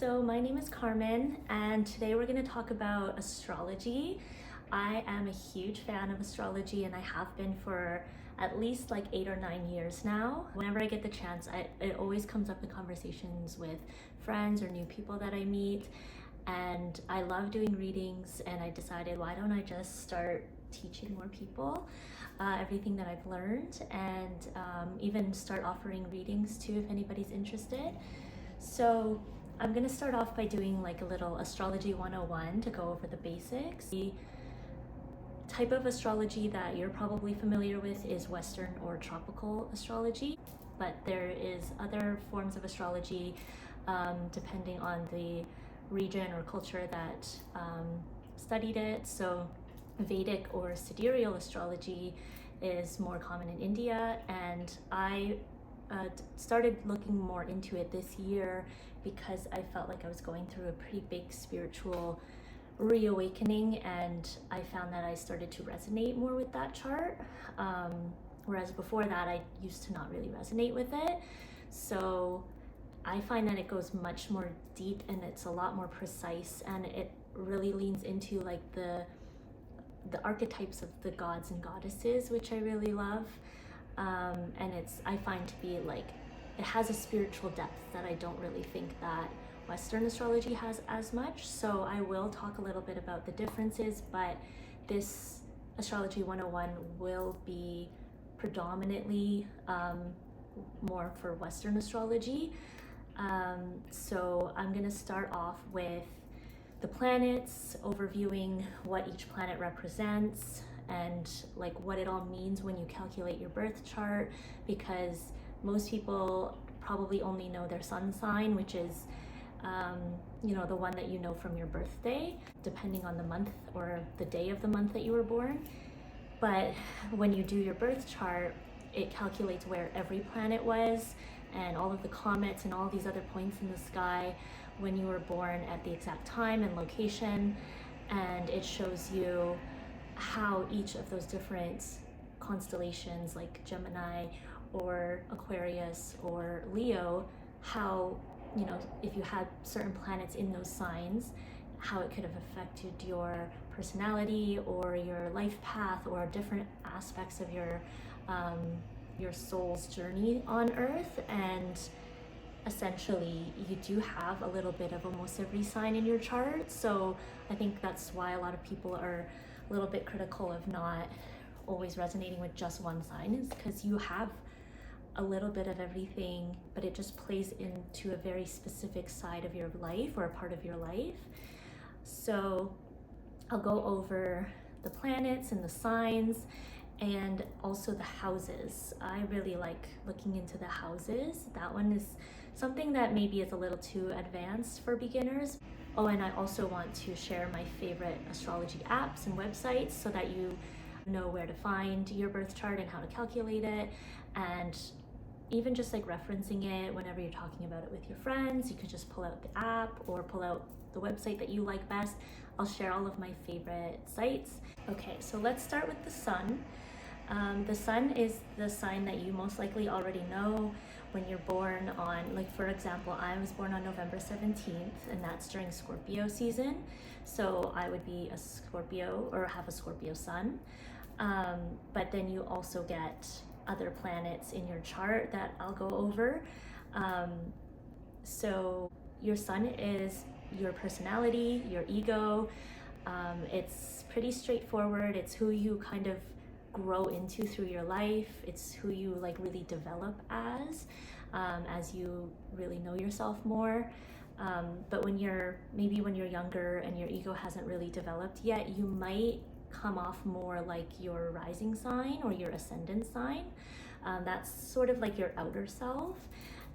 So my name is Carmen, and today we're going to talk about astrology. I am a huge fan of astrology, and I have been for at least like 8 or 9 years now. Whenever I get the chance, it always comes up in conversations with friends or new people that I meet, and I love doing readings, and I decided, why don't I just start teaching more people everything that I've learned, and even start offering readings too if anybody's interested. So I'm going to start off by doing like a little astrology 101 to go over the basics. The type of astrology that you're probably familiar with is Western or tropical astrology, but there is other forms of astrology depending on the region or culture that studied it. So Vedic or sidereal astrology is more common in India, and I started looking more into it this year because I felt like I was going through a pretty big spiritual reawakening, and I found that I started to resonate more with that chart, whereas before that I used to not really resonate with it. So I find that it goes much more deep and it's a lot more precise, and it really leans into like the archetypes of the gods and goddesses, which I really love. And I find to be like, it has a spiritual depth that I don't really think that Western astrology has as much. So I will talk a little bit about the differences, but this astrology 101 will be predominantly more for Western astrology. So I'm going to start off with the planets, overviewing what each planet represents and like what it all means when you calculate your birth chart, because most people probably only know their sun sign, which is the one that you know from your birthday, depending on the month or the day of the month that you were born. But when you do your birth chart, it calculates where every planet was and all of the comets and all these other points in the sky when you were born at the exact time and location, and it shows you how each of those different constellations like Gemini or Aquarius or Leo, how, if you had certain planets in those signs, how it could have affected your personality or your life path or different aspects of your soul's journey on Earth. And essentially you do have a little bit of almost every sign in your chart. So I think that's why a lot of people are a little bit critical of not always resonating with just one sign, is because you have a little bit of everything, but it just plays into a very specific side of your life or a part of your life. So I'll go over the planets and the signs, and also the houses. I really like looking into the houses. That one is something that maybe is a little too advanced for beginners. Oh, and I also want to share my favorite astrology apps and websites so that you know where to find your birth chart and how to calculate it, and even just like referencing it whenever you're talking about it with your friends. You could just pull out the app or pull out the website that you like best. I'll share all of my favorite sites. Okay, so let's start with the sun. The sun is the sign that you most likely already know when you're born on, like for example, I was born on November 17th, and that's during Scorpio season. So I would be a Scorpio or have a Scorpio sun. But then you also get other planets in your chart that I'll go over. So your sun is your personality, your ego. It's pretty straightforward. It's who you kind of grow into through your life. It's who you like really develop as you really know yourself more. But when you're younger and your ego hasn't really developed yet, you might come off more like your rising sign or your ascendant sign. That's sort of like your outer self.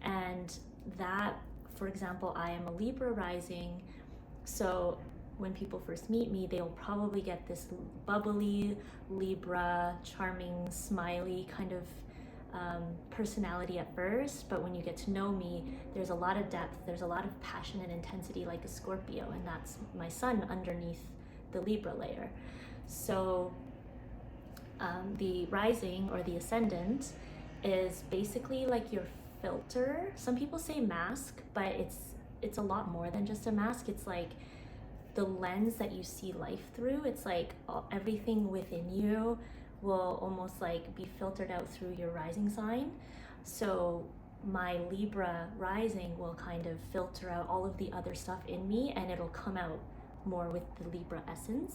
And that, for example, I am a Libra rising. So when people first meet me, they'll probably get this bubbly Libra, charming, smiley kind of personality at first, but when you get to know me, there's a lot of depth, there's a lot of passion and intensity like a Scorpio, and that's my sun underneath the Libra layer. So the rising or the ascendant is basically like your filter. Some people say mask, but it's it's a lot more than just a mask. It's like the lens that you see life through. It's like everything within you will almost like be filtered out through your rising sign. So my Libra rising will kind of filter out all of the other stuff in me, and it'll come out more with the Libra essence.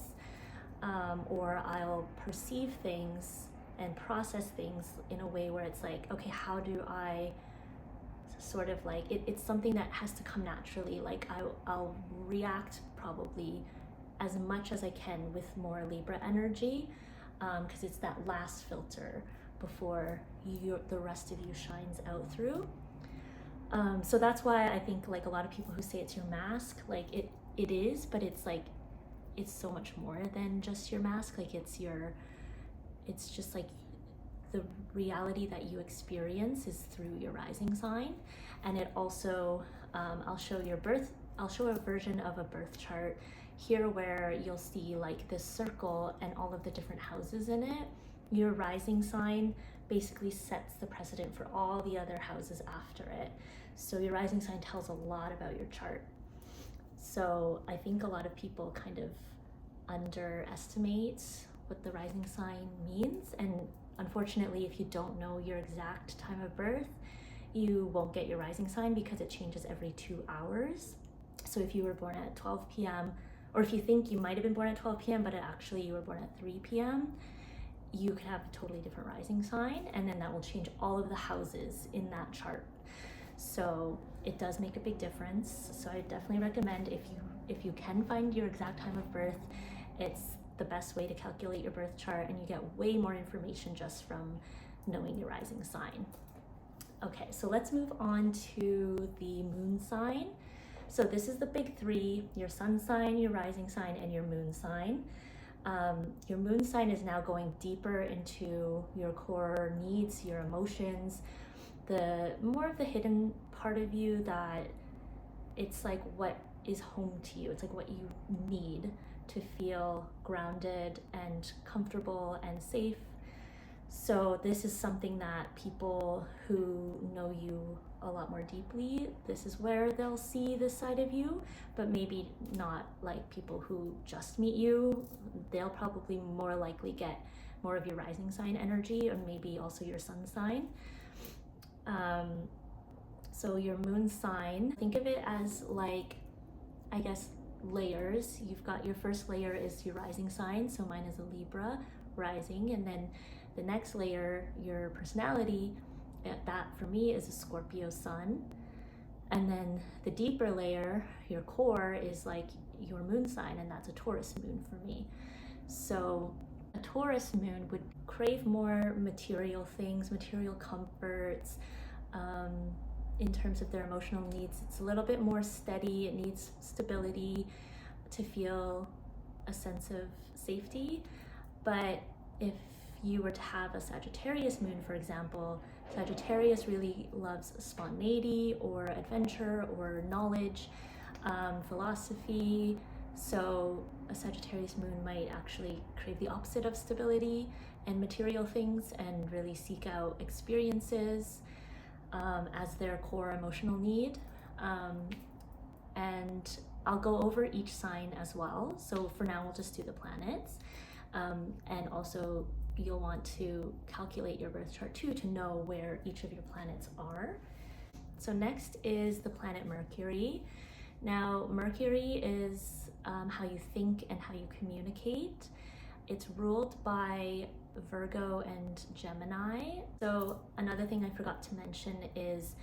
Or I'll perceive things and process things in a way where it's like, okay, how do I sort of like, it's something that has to come naturally. Like I'll react probably as much as I can with more Libra energy, because it's that last filter before the rest of you shines out through. So that's why I think like a lot of people who say it's your mask, like it is, but it's like, it's so much more than just your mask. Like it's just like the reality that you experience is through your rising sign. And it also, I'll show a version of a birth chart here where you'll see like this circle and all of the different houses in it. Your rising sign basically sets the precedent for all the other houses after it. So your rising sign tells a lot about your chart. So I think a lot of people kind of underestimate what the rising sign means. And unfortunately, if you don't know your exact time of birth, you won't get your rising sign because it changes every 2 hours. So if you were born at 12 p.m., or if you think you might have been born at 12 p.m., but actually you were born at 3 p.m., you could have a totally different rising sign, and then that will change all of the houses in that chart. So it does make a big difference. So I definitely recommend if you can find your exact time of birth, it's the best way to calculate your birth chart, and you get way more information just from knowing your rising sign. Okay, so let's move on to the moon sign. So this is the big three: your sun sign, your rising sign, and your moon sign. Your moon sign is now going deeper into your core needs, your emotions, the more of the hidden part of you that it's like what is home to you. It's like what you need to feel grounded and comfortable and safe. So this is something that people who know you a lot more deeply, this is where they'll see this side of you, but maybe not like people who just meet you. They'll probably more likely get more of your rising sign energy, or maybe also your sun sign. So your moon sign, think of it as like, I guess, layers. You've got your first layer is your rising sign. So mine is a Libra rising. And then the next layer, your personality, that for me is a Scorpio sun. And then the deeper layer, your core, is like your moon sign, and that's a Taurus moon for me. So a Taurus moon would crave more material things, material comforts. In terms of their emotional needs, it's a little bit more steady. It needs stability to feel a sense of safety. But if you were to have a Sagittarius moon, for example, Sagittarius really loves spontaneity or adventure or knowledge, philosophy. So a Sagittarius moon might actually crave the opposite of stability and material things, and really seek out experiences as their core emotional need. And I'll go over each sign as well. So for now, we'll just do the planets. And also you'll want to calculate your birth chart too, to know where each of your planets are. So next is the planet Mercury. Now, Mercury is how you think and how you communicate. It's ruled by Virgo and Gemini. So another thing I forgot to mention is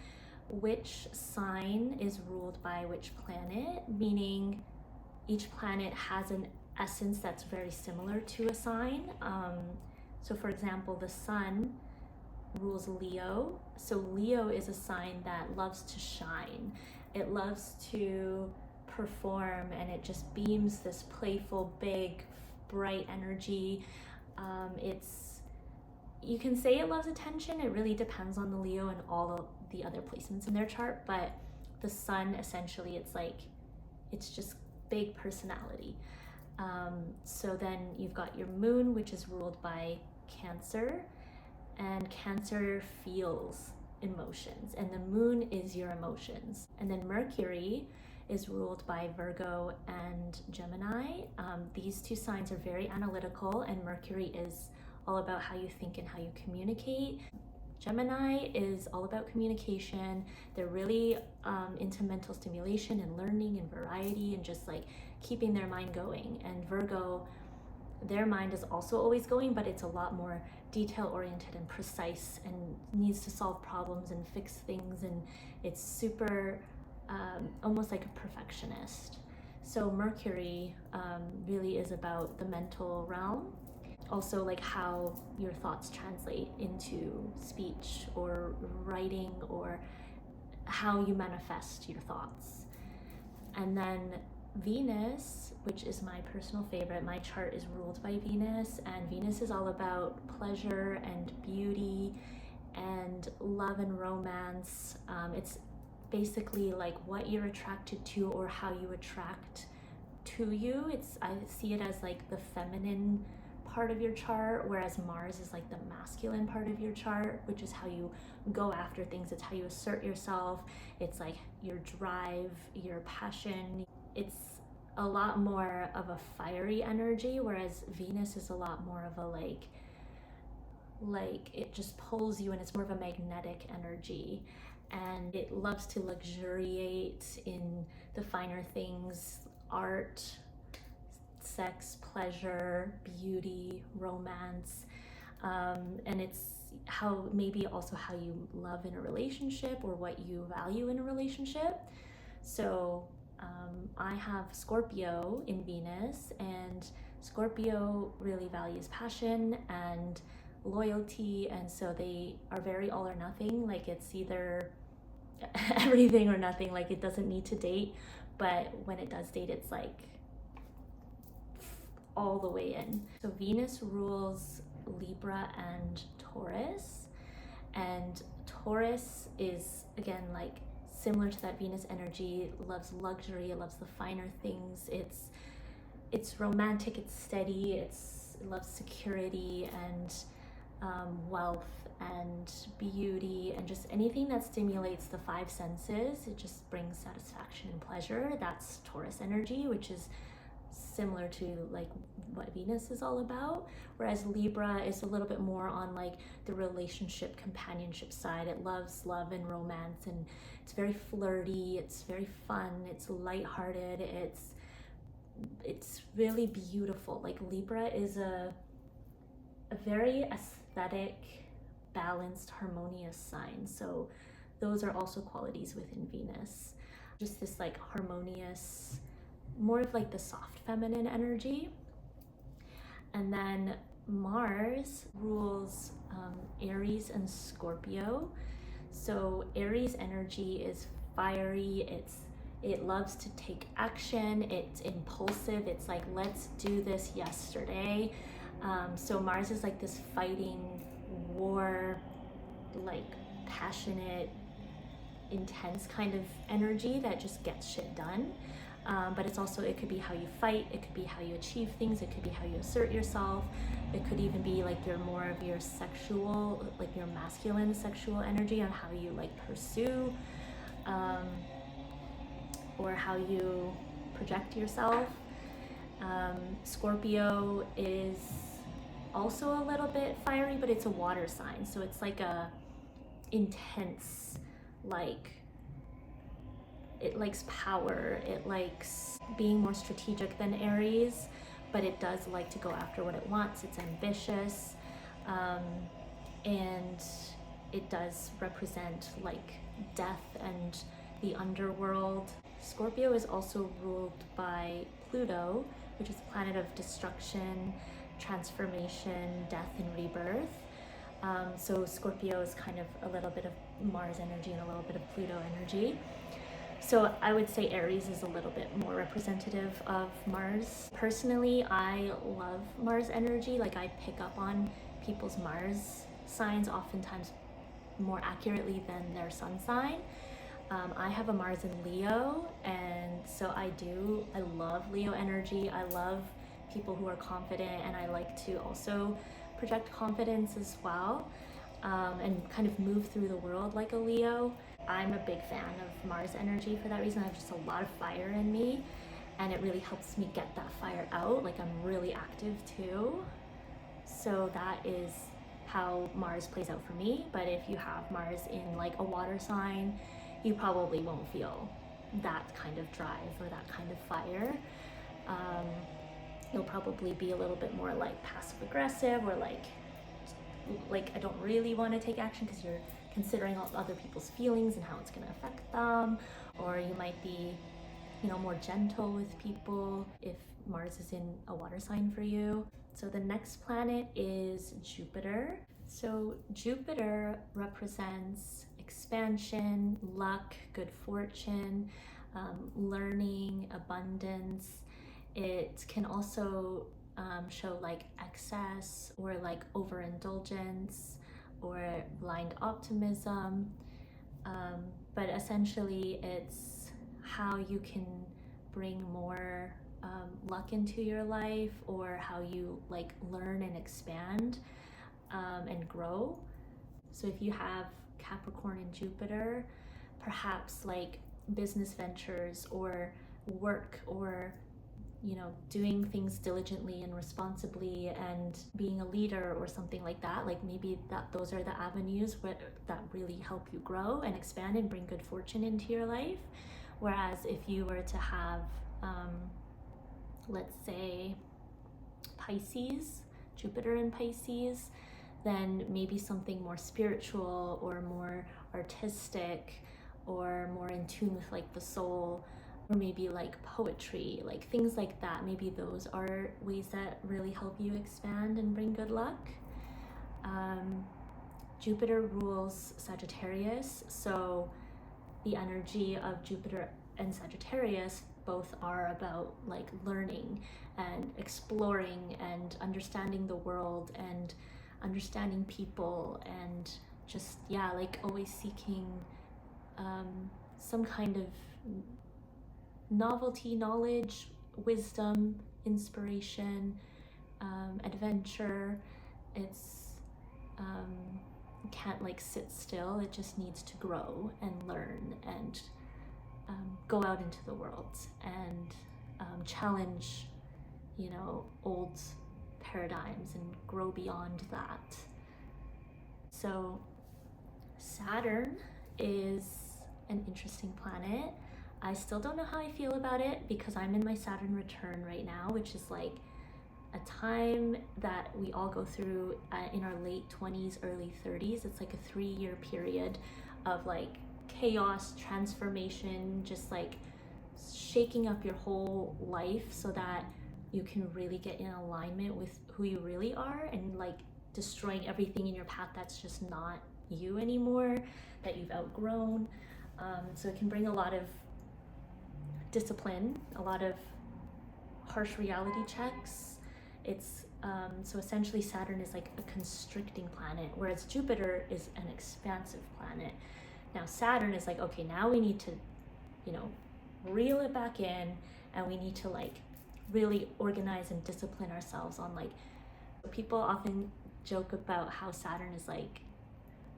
which sign is ruled by which planet, meaning each planet has an essence that's very similar to a sign. So for example, the sun rules Leo. So Leo is a sign that loves to shine. It loves to perform, and it just beams this playful, big, bright energy. You can say it loves attention. It really depends on the Leo and all of the other placements in their chart, but the sun, essentially, it's just big personality. So then you've got your moon, which is ruled by Cancer, and Cancer feels emotions, and the moon is your emotions. And then Mercury is ruled by Virgo and Gemini. These two signs are very analytical, and Mercury is all about how you think and how you communicate. Gemini is all about communication. They're really into mental stimulation and learning and variety and just like keeping their mind going. And Virgo, their mind is also always going, but it's a lot more detail oriented and precise and needs to solve problems and fix things, and it's super almost like a perfectionist. So Mercury really is about the mental realm, also like how your thoughts translate into speech or writing, or how you manifest your thoughts. And then Venus, which is my personal favorite, my chart is ruled by Venus, and Venus is all about pleasure and beauty and love and romance. It's basically like what you're attracted to or how you attract to you. I see it as like the feminine part of your chart, whereas Mars is like the masculine part of your chart, which is how you go after things. It's how you assert yourself. It's like your drive, your passion. It's a lot more of a fiery energy, whereas Venus is a lot more of a like it just pulls you, and it's more of a magnetic energy, and it loves to luxuriate in the finer things: art, sex, pleasure, beauty, romance, and it's maybe also how you love in a relationship or what you value in a relationship. So I have Scorpio in Venus, and Scorpio really values passion and loyalty, and so they are very all or nothing. Like it's either everything or nothing. Like it doesn't need to date, but when it does date, it's like all the way in. So Venus rules Libra and Taurus, and Taurus is again like similar to that Venus energy. It loves luxury, it loves the finer things, it's romantic, it's steady, it loves security and wealth and beauty, and just anything that stimulates the five senses. It just brings satisfaction and pleasure. That's Taurus energy, which is similar to like what Venus is all about. Whereas Libra is a little bit more on like the relationship, companionship side. It loves love and romance, and it's very flirty, it's very fun, it's lighthearted, it's really beautiful. Like Libra is a very aesthetic, balanced, harmonious sign. So those are also qualities within Venus. Just this like harmonious, more of like the soft feminine energy. And then Mars rules Aries and Scorpio. So Aries energy is fiery, it loves to take action, it's impulsive, it's like, let's do this yesterday. So Mars is like this fighting, war, like passionate, intense kind of energy that just gets shit done. But it's also, it could be how you fight, it could be how you achieve things, it could be how you assert yourself, it could even be like more of your sexual, like your masculine sexual energy on how you like pursue, or how you project yourself. Scorpio is also a little bit fiery, but it's a water sign, so it's like a intense, like it likes power, it likes being more strategic than Aries, but it does like to go after what it wants. It's ambitious, and it does represent like death and the underworld. Scorpio is also ruled by Pluto, which is a planet of destruction, transformation, death, and rebirth. So Scorpio is kind of a little bit of Mars energy and a little bit of Pluto energy. So I would say Aries is a little bit more representative of Mars. Personally, I love Mars energy. Like I pick up on people's Mars signs oftentimes more accurately than their sun sign. I have a Mars in Leo, and so I love Leo energy. I love people who are confident, and I like to also project confidence as well. and kind of move through the world like a Leo. I'm a big fan of Mars energy for that reason. I have just a lot of fire in me, and it really helps me get that fire out. Like, I'm really active too. So that is how Mars plays out for me. But if you have Mars in like a water sign, you probably won't feel that kind of drive or that kind of fire. You'll probably be a little bit more like passive aggressive, or like I don't really want to take action, because you're considering all other people's feelings and how it's going to affect them. Or you might be, you know, more gentle with people if Mars is in a water sign for you. So the next planet is Jupiter. So Jupiter represents expansion, luck, good fortune, learning, abundance. It can also show like excess or like overindulgence or blind optimism. But essentially it's how you can bring more luck into your life, or how you like learn and expand and grow. So if you have Capricorn and Jupiter, perhaps like business ventures or work, or you know, doing things diligently and responsibly and being a leader or something like that, like maybe those are the avenues that really help you grow and expand and bring good fortune into your life. Whereas if you were to have let's say Pisces, Jupiter in Pisces, then maybe something more spiritual or more artistic or more in tune with like the soul, or maybe like poetry, like things like that. Maybe those are ways that really help you expand and bring good luck. Jupiter rules Sagittarius, so the energy of Jupiter and Sagittarius both are about like learning and exploring and understanding the world and understanding people, and just, yeah, like always seeking some kind of novelty, knowledge, wisdom, inspiration, adventure. It's can't like sit still. It just needs to grow and learn and go out into the world and challenge, you know, old paradigms and grow beyond that. So Saturn is an interesting planet. I still don't know how I feel about it, because I'm in my Saturn return right now, which is like a time that we all go through in our late 20s, early 30s. It's like a 3-year period of like chaos, transformation, just like shaking up your whole life so that you can really get in alignment with who you really are, and like destroying everything in your path that's just not you anymore, that you've outgrown. So it can bring a lot of discipline, a lot of harsh reality checks. It's so essentially Saturn is like a constricting planet, whereas Jupiter is an expansive planet. Now Saturn is like, okay, now we need to, you know, reel it back in, and we need to like really organize and discipline ourselves on like, people often joke about how Saturn is like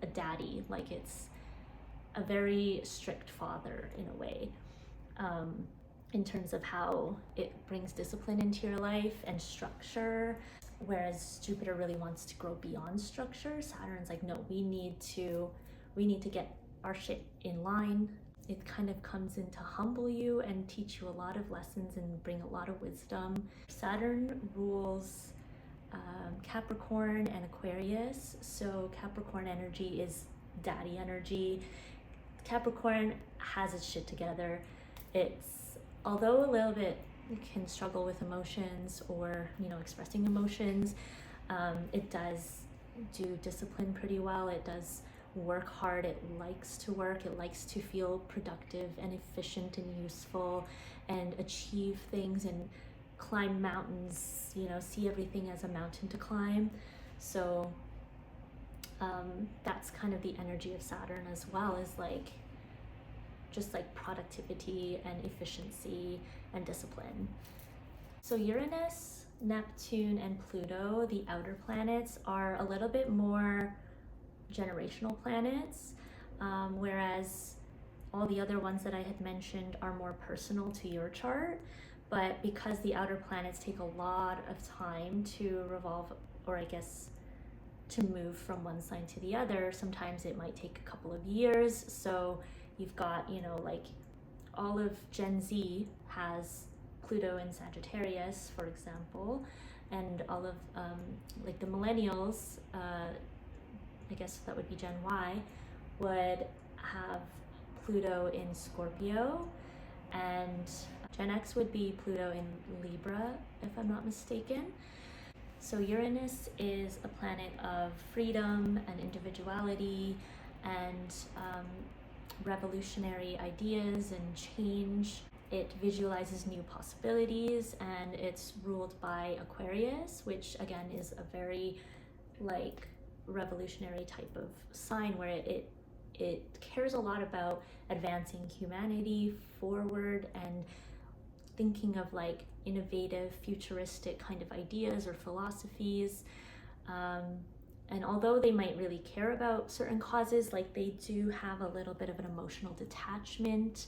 a daddy, like it's a very strict father in a way, in terms of how it brings discipline into your life and structure, whereas Jupiter really wants to grow beyond structure. Saturn's like, no, we need to get our shit in line. It kind of comes in to humble you and teach you a lot of lessons and bring a lot of wisdom. Saturn rules Capricorn and Aquarius. So Capricorn energy is daddy energy. Capricorn has its shit together. It's, although a little bit can struggle with emotions or, you know, expressing emotions, it does do discipline pretty well. It does work hard. It likes to work. It likes to feel productive and efficient and useful and achieve things and climb mountains, you know, see everything as a mountain to climb. So that's kind of the energy of Saturn as well, is like just like productivity and efficiency and discipline. So Uranus, Neptune, and Pluto, the outer planets, are a little bit more generational planets, whereas all the other ones that I had mentioned are more personal to your chart. But because the outer planets take a lot of time to revolve, or I guess to move from one sign to the other, sometimes it might take a couple of years. So you've got, you know, like all of Gen Z has Pluto in Sagittarius, for example, and all of like the millennials, I guess that would be Gen Y, would have Pluto in Scorpio, and Gen X would be Pluto in Libra, if I'm not mistaken. So Uranus is a planet of freedom and individuality and revolutionary ideas and change. It visualizes new possibilities, and it's ruled by Aquarius, which again is a very like revolutionary type of sign where it cares a lot about advancing humanity forward and thinking of like innovative, futuristic kind of ideas or philosophies. And although they might really care about certain causes, like they do have a little bit of an emotional detachment.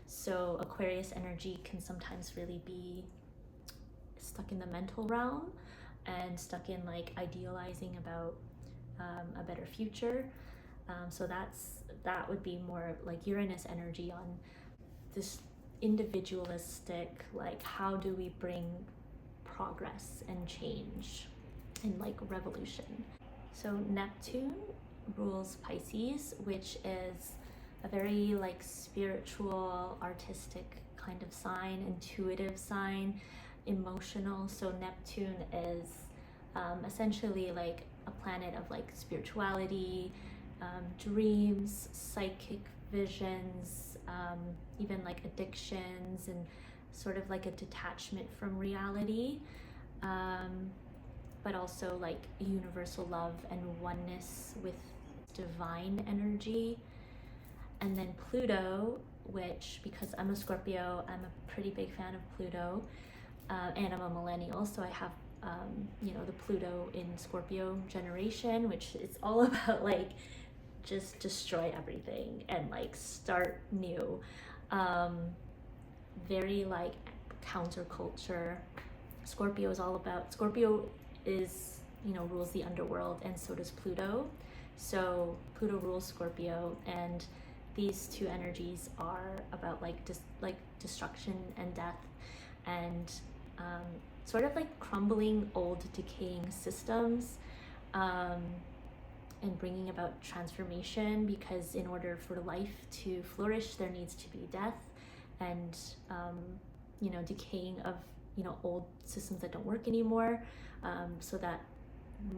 So Aquarius energy can sometimes really be stuck in the mental realm and stuck in like idealizing about a better future. So that would be more like Uranus energy on this individualistic, like how do we bring progress and change and like revolution. So Neptune rules Pisces, which is a very like spiritual, artistic kind of sign, intuitive sign, emotional. So Neptune is essentially like a planet of like spirituality, dreams, psychic visions, even like addictions, and sort of like a detachment from reality, but also like universal love and oneness with divine energy. And then Pluto, which, because I'm a Scorpio, I'm a pretty big fan of Pluto, and I'm a millennial, so I have you know, the Pluto in Scorpio generation, which is all about like just destroy everything and like start new. Very like counterculture. Scorpio is, you know, rules the underworld, and so does Pluto. So Pluto rules Scorpio, and these two energies are about like destruction and death, and sort of like crumbling old decaying systems, and bringing about transformation, because in order for life to flourish there needs to be death and you know, decaying of, you know, old systems that don't work anymore, so that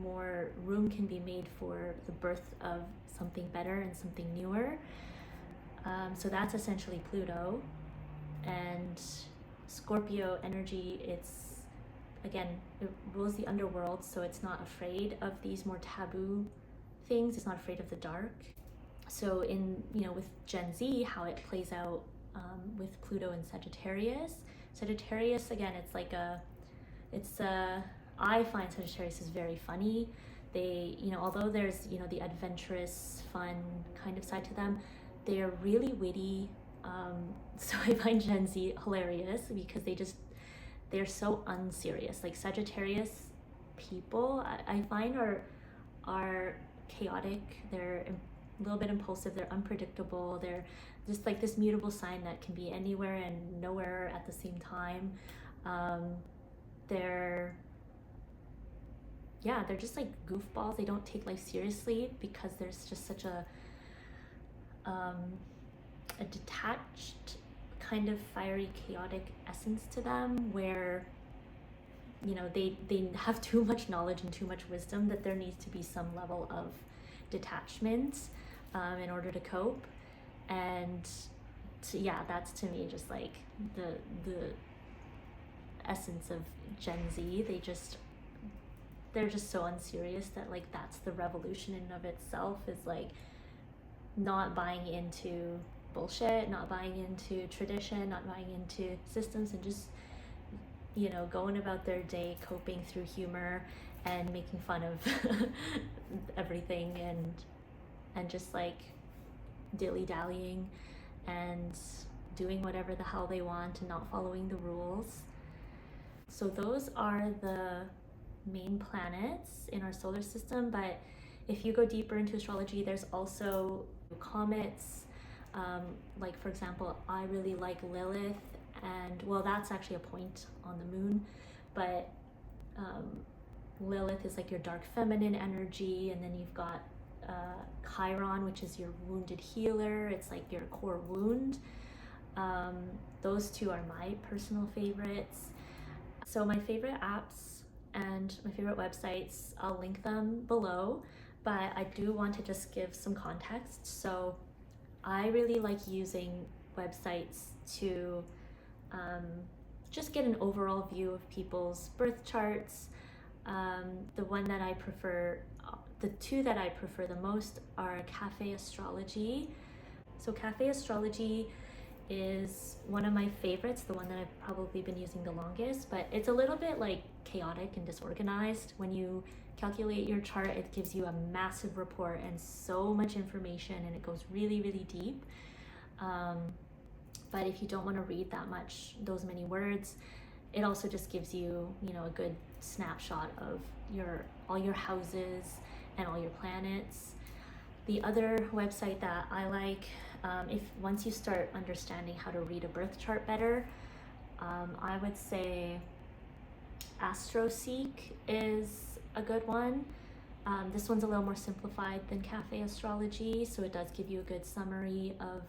more room can be made for the birth of something better and something newer. So that's essentially Pluto. And Scorpio energy, it rules the underworld, so it's not afraid of these more taboo things. It's not afraid of the dark. So in, you know, with Gen Z, how it plays out with Pluto and Sagittarius. Sagittarius, again, I find Sagittarius is very funny. They, you know, although there's, you know, the adventurous, fun kind of side to them, they are really witty. So I find Gen Z hilarious because they're so unserious. Like Sagittarius people, I find are chaotic. They're a little bit impulsive. They're unpredictable. They're just like this mutable sign that can be anywhere and nowhere at the same time. They're just like goofballs. They don't take life seriously because there's just such a detached kind of fiery, chaotic essence to them, where, you know, they have too much knowledge and too much wisdom that there needs to be some level of detachment in order to cope. And that's to me just like the essence of Gen Z. They're just so unserious that like that's the revolution in and of itself, is like not buying into bullshit, not buying into tradition, not buying into systems, and just, you know, going about their day coping through humor and making fun of everything, and and just like dilly-dallying and doing whatever the hell they want and not following the rules. So those are the main planets in our solar system, but if you go deeper into astrology, there's also comets. Like for example, I really like Lilith, and well, that's actually a point on the moon, but Lilith is like your dark feminine energy, and then you've got Chiron, which is your wounded healer. It's like your core wound. Those two are my personal favorites. So my favorite apps and my favorite websites, I'll link them below, but I do want to just give some context. So I really like using websites to just get an overall view of people's birth charts. The one that I prefer, the two that I prefer the most are Cafe Astrology. So Cafe Astrology is one of my favorites, the one that I've probably been using the longest, but it's a little bit like chaotic and disorganized. When you calculate your chart, it gives you a massive report and so much information, and it goes really, really deep. But if you don't want to read that much, those many words, it also just gives you, you know, a good snapshot of all your houses and all your planets. The other website that I like, if once you start understanding how to read a birth chart better, I would say Astro Seek is a good one. This one's a little more simplified than Cafe Astrology, so it does give you a good summary of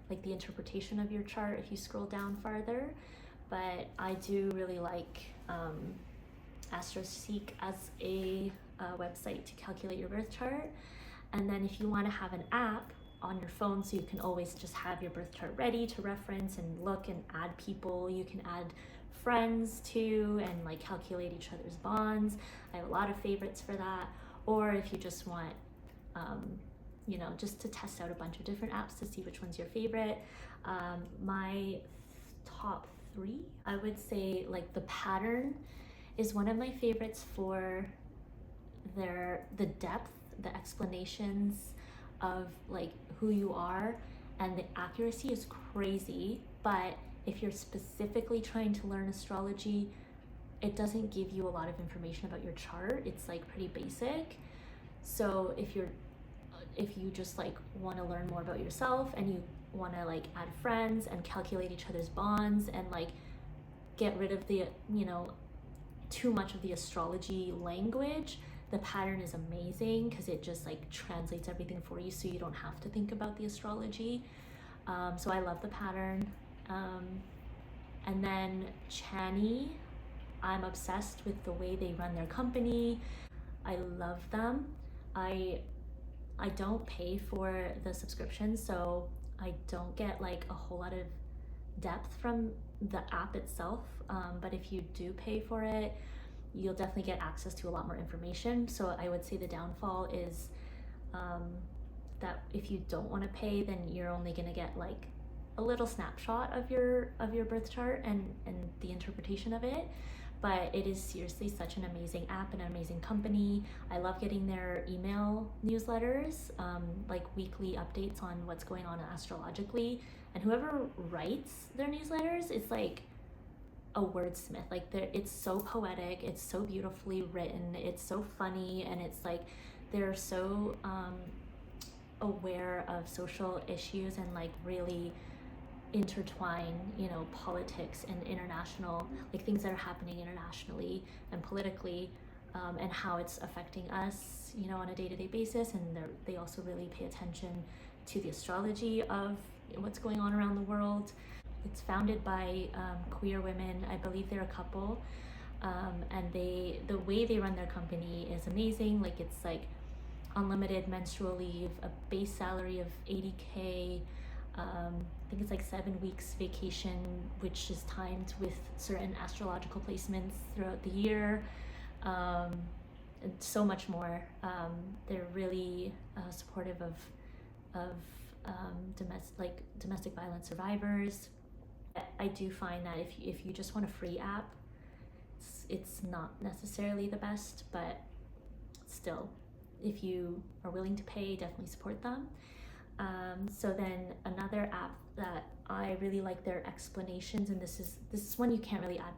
like the interpretation of your chart if you scroll down farther. But I do really like Astro Seek as a website to calculate your birth chart. And then if you want to have an app on your phone so you can always just have your birth chart ready to reference and look and add people, you can add friends too and like calculate each other's bonds. I have a lot of favorites for that. Or if you just want you know, just to test out a bunch of different apps to see which one's your favorite. My top three, I would say like the Pattern is one of my favorites for the depth, the explanations of like who you are, and the accuracy is crazy. But if you're specifically trying to learn astrology, it doesn't give you a lot of information about your chart. It's like pretty basic. So if you just like want to learn more about yourself and you want to like add friends and calculate each other's bonds and like get rid of the, you know, too much of the astrology language, the Pattern is amazing because it just like translates everything for you, so you don't have to think about the astrology. So I love the Pattern. And then CHANI, I'm obsessed with the way they run their company. I love them. I don't pay for the subscription, so I don't get like a whole lot of depth from the app itself. But if you do pay for it, you'll definitely get access to a lot more information. So I would say the downfall is that if you don't want to pay, then you're only going to get like a little snapshot of your birth chart and the interpretation of it. But it is seriously such an amazing app and an amazing company. I love getting their email newsletters, like weekly updates on what's going on astrologically. And whoever writes their newsletters is like a wordsmith. Like it's so poetic, it's so beautifully written, it's so funny, and it's like they're so aware of social issues and like really intertwine, you know, politics and international, like things that are happening internationally and politically, and how it's affecting us, you know, on a day-to-day basis. And they also really pay attention to the astrology of what's going on around the world. It's founded by queer women. I believe they're a couple, and the way they run their company is amazing. Like it's like unlimited menstrual leave, a base salary of 80K. I think it's like 7 weeks vacation, which is timed with certain astrological placements throughout the year, and so much more. They're really supportive of domestic violence survivors. I do find that if you just want a free app, it's not necessarily the best, but still, if you are willing to pay, definitely support them. So then another app that I really like their explanations, and this is one you can't really add.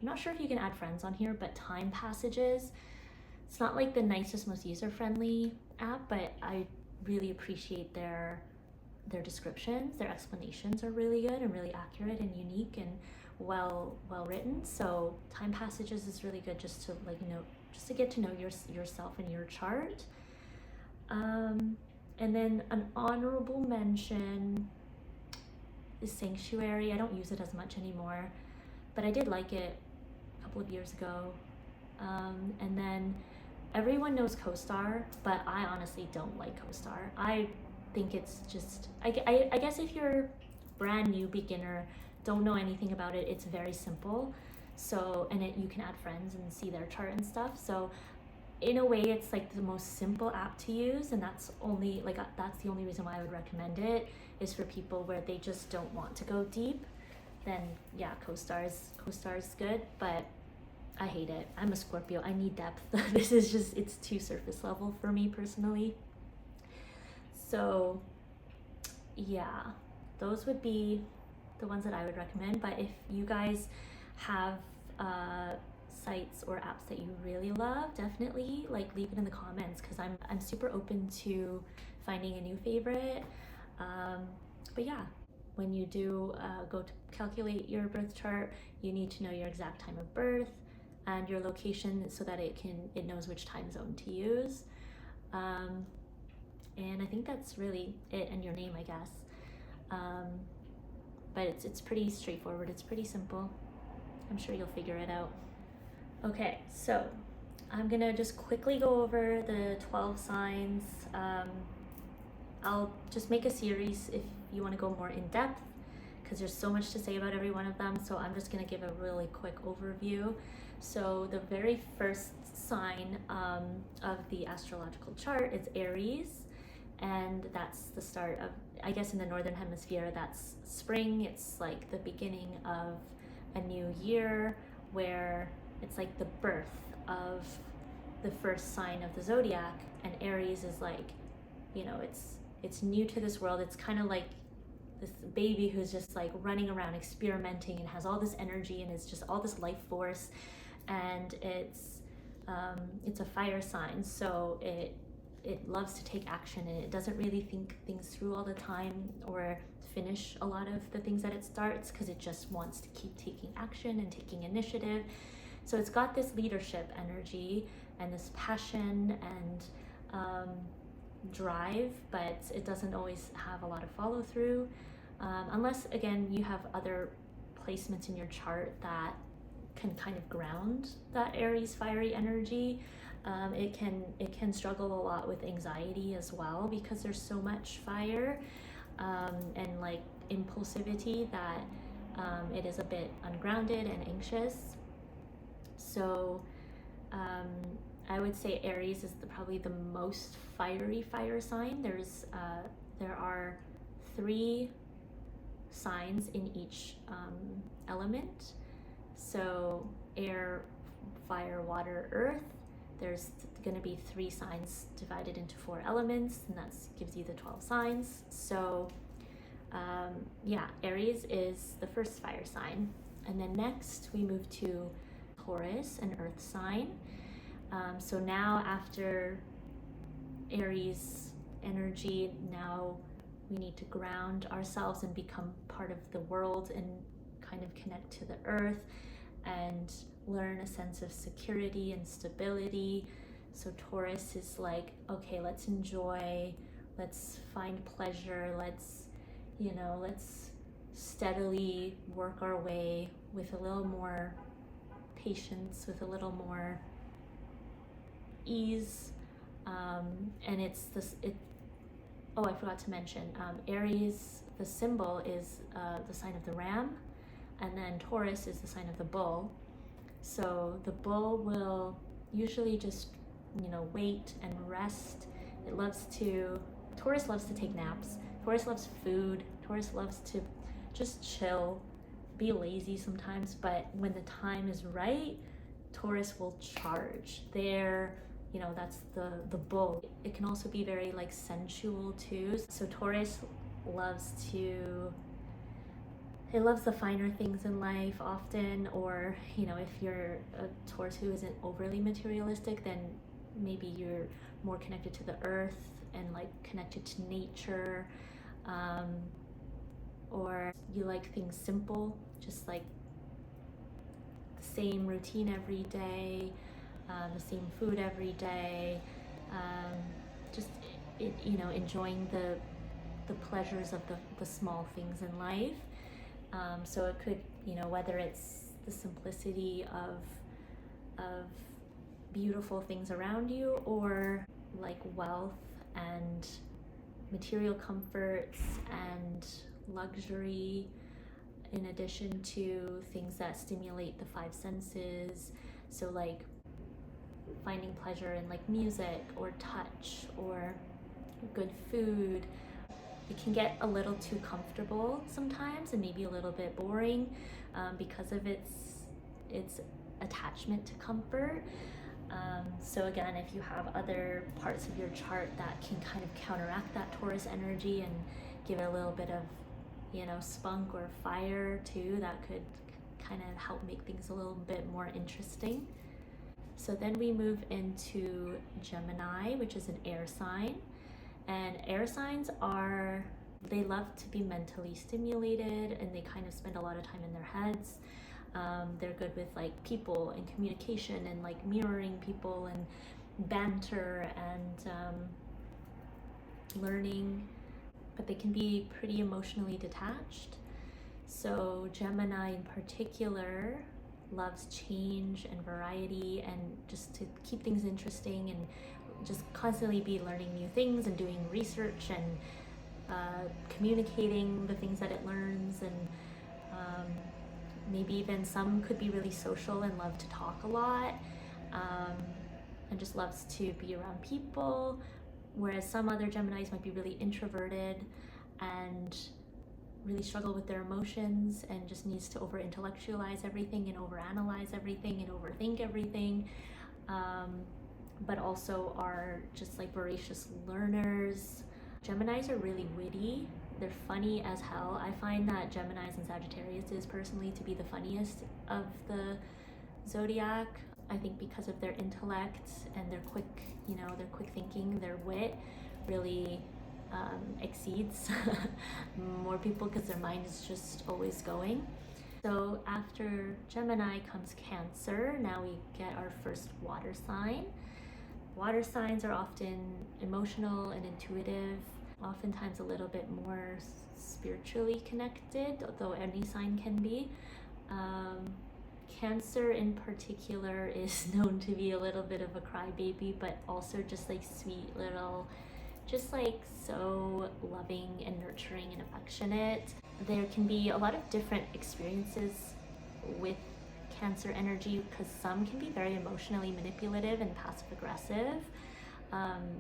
I'm not sure if you can add friends on here, but Time Passages. It's not like the nicest, most user-friendly app, but I really appreciate their descriptions. Their explanations are really good and really accurate and unique and well written. So Time Passages is really good just to just to get to know yourself and your chart. And then an honorable mention is Sanctuary. I don't use it as much anymore, but I did like it a couple of years ago. And then everyone knows CoStar, but I honestly don't like CoStar. I think it's just, I guess if you're brand new beginner, don't know anything about it, it's very simple. So, and you can add friends and see their chart and stuff. So in a way, it's like the most simple app to use, and that's the only reason why I would recommend it, is for people where they just don't want to go deep. Then yeah, CoStar is good, but I hate it. I'm a Scorpio. I need depth. This is just, it's too surface level for me personally. So yeah, those would be the ones that I would recommend. But if you guys have sites or apps that you really love, definitely like leave it in the comments, because I'm super open to finding a new favorite. But yeah, when you do go to calculate your birth chart, you need to know your exact time of birth and your location so that it knows which time zone to use. And I think that's really it, and your name, I guess. But it's pretty straightforward. It's pretty simple. I'm sure you'll figure it out. Okay, so I'm gonna just quickly go over the 12 signs. I'll just make a series if you want to go more in depth, because there's so much to say about every one of them. So I'm just gonna give a really quick overview. So the very first sign of the astrological chart is Aries, and that's the start of, I guess in the northern hemisphere, that's spring. It's like the beginning of a new year, where it's like the birth of the first sign of the zodiac. And Aries is like, it's new to this world. It's kind of like this baby who's just like running around experimenting and has all this energy and it's just all this life force. And it's a fire sign, so it loves to take action, and it doesn't really think things through all the time or finish a lot of the things that it starts, because it just wants to keep taking action and taking initiative. So it's got this leadership energy and this passion and drive, but it doesn't always have a lot of follow through, unless again you have other placements in your chart that can kind of ground that Aries fiery energy. It can struggle a lot with anxiety as well, because there's so much fire and like impulsivity that it is a bit ungrounded and anxious. So I would say Aries is probably the most fiery fire sign. There are 3 signs in each element. So air, fire, water, earth. There's going to be 3 signs divided into 4 elements, and that gives you the 12 signs. So yeah, Aries is the first fire sign. And then next we move to Taurus, an earth sign. So now after Aries energy, now we need to ground ourselves and become part of the world and kind of connect to the earth and learn a sense of security and stability. So Taurus is like, okay, let's enjoy, let's find pleasure, let's steadily work our way with a little more patience, with a little more ease. And I forgot to mention, Aries, the symbol is the sign of the ram, and then Taurus is the sign of the bull. So the bull will usually just, wait and rest. Taurus loves to take naps. Taurus loves food. Taurus loves to just chill, be lazy sometimes, but when the time is right, Taurus will charge. They're, you know, that's the bull. It can also be very like sensual too. So Taurus loves to, it loves the finer things in life often, or you know, if you're a Taurus who isn't overly materialistic, then maybe you're more connected to the earth and like connected to nature, or you like things simple, just like the same routine every day, the same food every day, just you know, enjoying the pleasures of the small things in life. So it could, you know, whether it's the simplicity of beautiful things around you, or like wealth and material comforts and luxury, in addition to things that stimulate the five senses. So like finding pleasure in like music or touch or good food. It can get a little too comfortable sometimes and maybe a little bit boring, because of its attachment to comfort. So again, if you have other parts of your chart that can kind of counteract that Taurus energy and give it a little bit of, you know, spunk or fire too, that could kind of help make things a little bit more interesting. So then we move into Gemini, which is an air sign. And air signs they love to be mentally stimulated, and they kind of spend a lot of time in their heads. They're good with like people and communication and like mirroring people and banter and learning, but they can be pretty emotionally detached. So Gemini in particular loves change and variety, and just to keep things interesting and just constantly be learning new things and doing research and communicating the things that it learns, and maybe even some could be really social and love to talk a lot, and just loves to be around people, whereas some other Geminis might be really introverted and really struggle with their emotions and just needs to over intellectualize everything and over analyze everything and overthink everything, but also are just like voracious learners. Geminis are really witty. They're funny as hell. I find that Geminis and Sagittarius is personally to be the funniest of the zodiac. I think because of their intellect and their quick, you know, their quick thinking, their wit really exceeds more people, because their mind is just always going. So after Gemini comes Cancer. Now we get our first water sign. Water signs are often emotional and intuitive, oftentimes a little bit more spiritually connected, though any sign can be. Cancer in particular is known to be a little bit of a crybaby, but also just like sweet little, just like so loving and nurturing and affectionate. There can be a lot of different experiences with Cancer energy, because some can be very emotionally manipulative and passive aggressive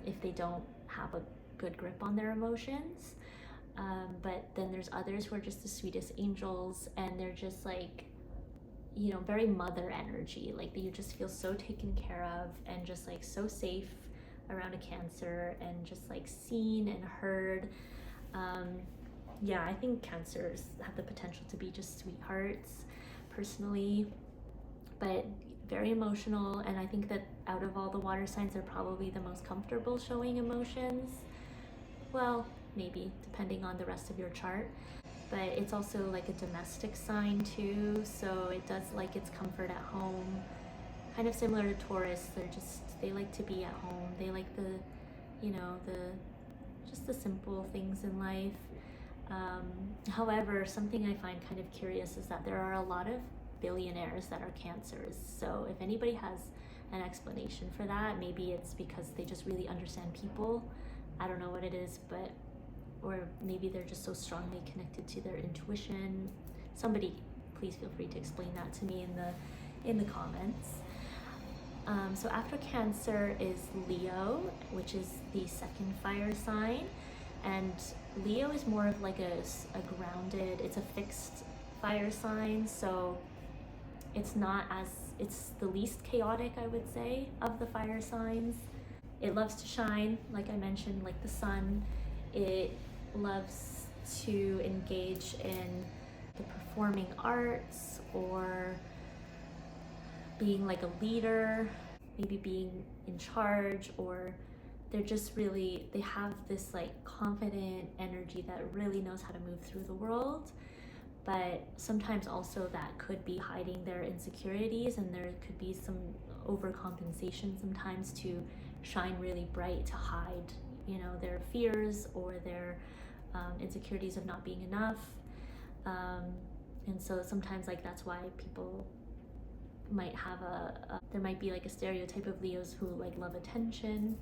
if they don't have a good grip on their emotions, but then there's others who are just the sweetest angels, and they're just like, you know, very mother energy, like you just feel so taken care of and just like so safe around a Cancer, and just like seen and heard. Yeah, I think Cancers have the potential to be just sweethearts personally, but very emotional. And I think that out of all the water signs, they're probably the most comfortable showing emotions. Well, maybe depending on the rest of your chart, but it's also like a domestic sign too, so it does like its comfort at home, kind of similar to Taurus. They like to be at home. They like the, you know, just the simple things in life. However, something I find kind of curious is that there are a lot of billionaires that are Cancers. So if anybody has an explanation for that, maybe it's because they just really understand people. I don't know what it is, but, or maybe they're just so strongly connected to their intuition. Somebody please feel free to explain that to me in the comments. So after Cancer is Leo, which is the second fire sign. And Leo is more of like a grounded, it's a fixed fire sign. So it's not as, it's the least chaotic, I would say, of the fire signs. It loves to shine, like I mentioned, like the sun. It loves to engage in the performing arts or being like a leader, maybe being in charge, or they're just really, they have this like confident energy that really knows how to move through the world. But sometimes also that could be hiding their insecurities, and there could be some overcompensation sometimes to shine really bright to hide, you know, their fears or their insecurities of not being enough. And so sometimes like that's why people might have there might be like a stereotype of Leos who like love attention.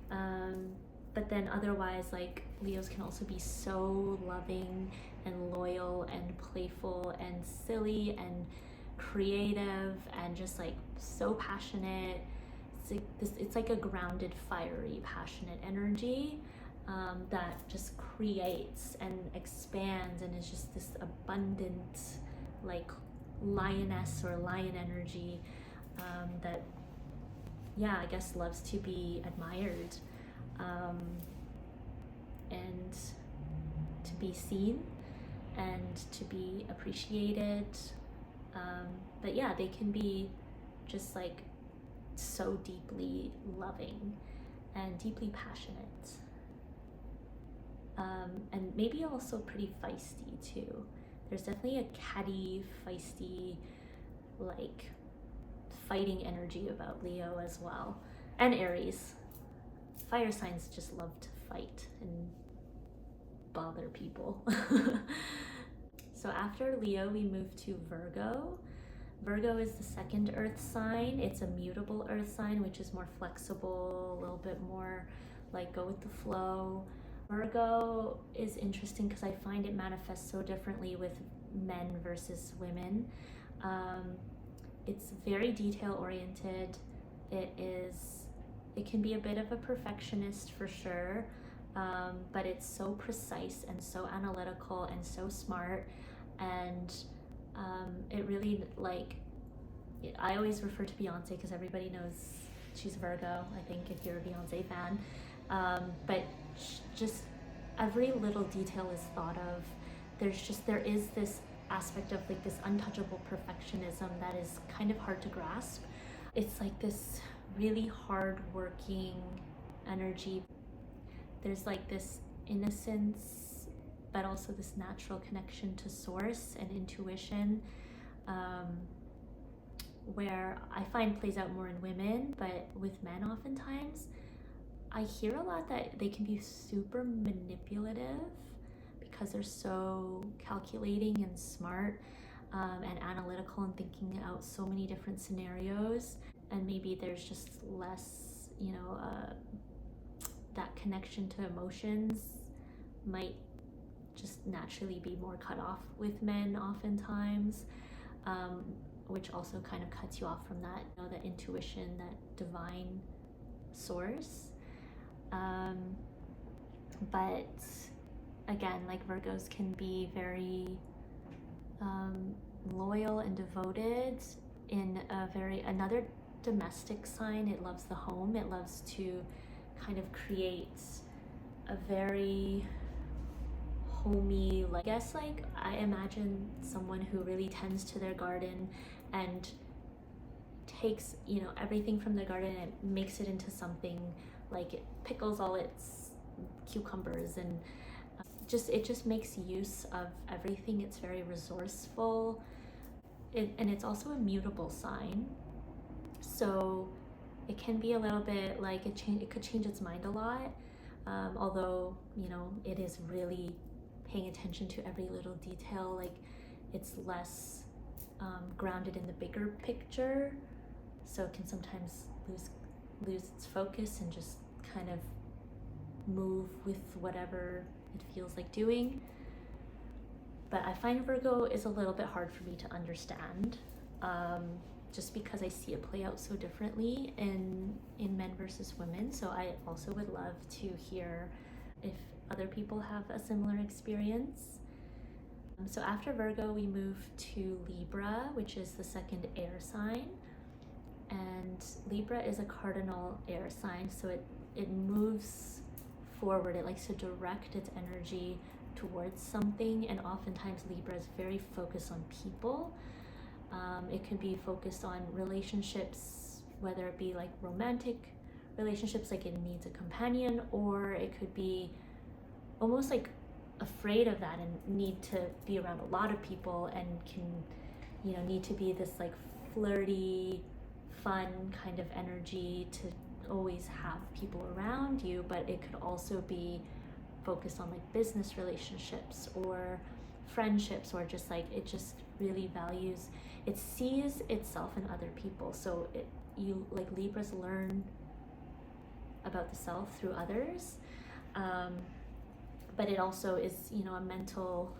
But then otherwise, like Leos can also be so loving and loyal and playful and silly and creative and just like so passionate. It's like a grounded, fiery, passionate energy that just creates and expands and is just this abundant, like lioness or lion energy that, yeah, I guess loves to be admired and to be seen and to be appreciated. But yeah, they can be just like so deeply loving and deeply passionate. And maybe also pretty feisty too. There's definitely a catty, feisty, like fighting energy about Leo as well. And Aries. Fire signs just love to fight and bother people. So after Leo, we move to Virgo. Virgo is the second earth sign. It's a mutable earth sign, which is more flexible, a little bit more like go with the flow. Virgo is interesting because I find it manifests so differently with men versus women. It's very detail oriented. It can be a bit of a perfectionist for sure, but it's so precise and so analytical and so smart. And it really, like, I always refer to Beyonce because everybody knows she's Virgo, I think, if you're a Beyonce fan. But just every little detail is thought of. There is this aspect of like this untouchable perfectionism that is kind of hard to grasp. It's like this really hard-working energy. There's like this innocence, but also this natural connection to source and intuition, where I find plays out more in women, but with men oftentimes, I hear a lot that they can be super manipulative because they're so calculating and smart and analytical and thinking out so many different scenarios. And maybe there's just less, you know, that connection to emotions might just naturally be more cut off with men oftentimes, which also kind of cuts you off from that, you know, that intuition, that divine source. But again, like Virgos can be very loyal and devoted in another domestic sign. It loves the home. It loves to kind of create a very homey, like, I guess, like, I imagine someone who really tends to their garden and takes, you know, everything from the garden and makes it into something, like it pickles all its cucumbers and it just makes use of everything. It's very resourceful, and it's also a mutable sign, so it can be a little bit like it could change its mind a lot, although, you know, it is really paying attention to every little detail. Like, it's less grounded in the bigger picture, so it can sometimes lose its focus and just kind of move with whatever it feels like doing. But I find Virgo is a little bit hard for me to understand, just because I see it play out so differently in men versus women. So I also would love to hear if other people have a similar experience. So after Virgo, we move to Libra, which is the second air sign. And Libra is a cardinal air sign, so it moves forward. It likes to direct its energy towards something, and oftentimes Libra is very focused on people. It could be focused on relationships, whether it be like romantic relationships, like it needs a companion, or it could be almost like afraid of that and need to be around a lot of people, and can, you know, need to be this like flirty, fun kind of energy to always have people around you. But it could also be focused on like business relationships or friendships, or just like it just really values, it sees itself in other people. So you like Libras learn about the self through others, but it also is, you know, a mental,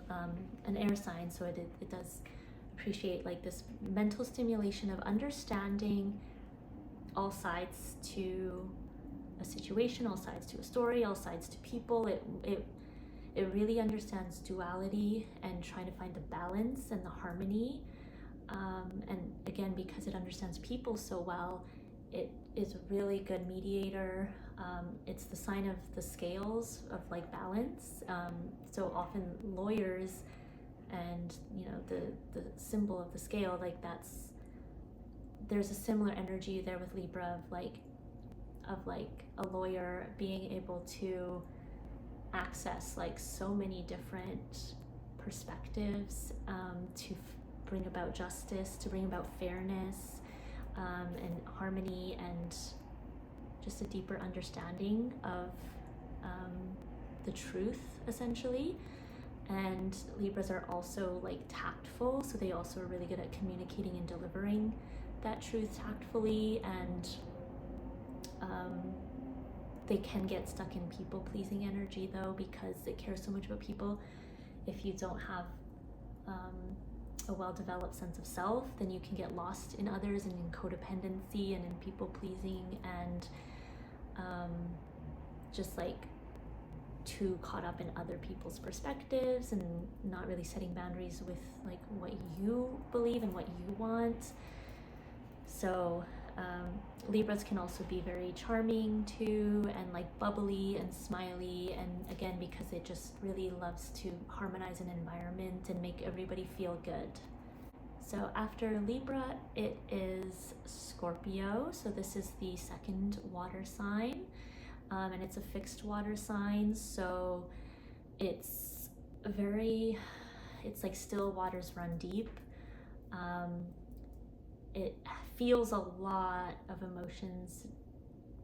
an air sign, so it does appreciate like this mental stimulation of understanding all sides to a situation, all sides to a story, all sides to people. It really understands duality and trying to find the balance and the harmony. And again, because it understands people so well, it is a really good mediator. It's the sign of the scales of like balance. So often lawyers and, you know, the symbol of the scale, like there's a similar energy there with Libra of like a lawyer being able to access like so many different perspectives, to bring about justice, to bring about fairness, and harmony, and just a deeper understanding of the truth, essentially. And Libras are also like tactful, so they also are really good at communicating and delivering that truth tactfully. And they can get stuck in people-pleasing energy though, because they care so much about people. If you don't have a well-developed sense of self, then you can get lost in others and in codependency and in people-pleasing, and just like too caught up in other people's perspectives and not really setting boundaries with like what you believe and what you want. So Libras can also be very charming too, and like bubbly and smiley, and again, because it just really loves to harmonize an environment and make everybody feel good. So after Libra, it is Scorpio. So this is the second water sign, and it's a fixed water sign. So it's like still waters run deep. It feels a lot of emotions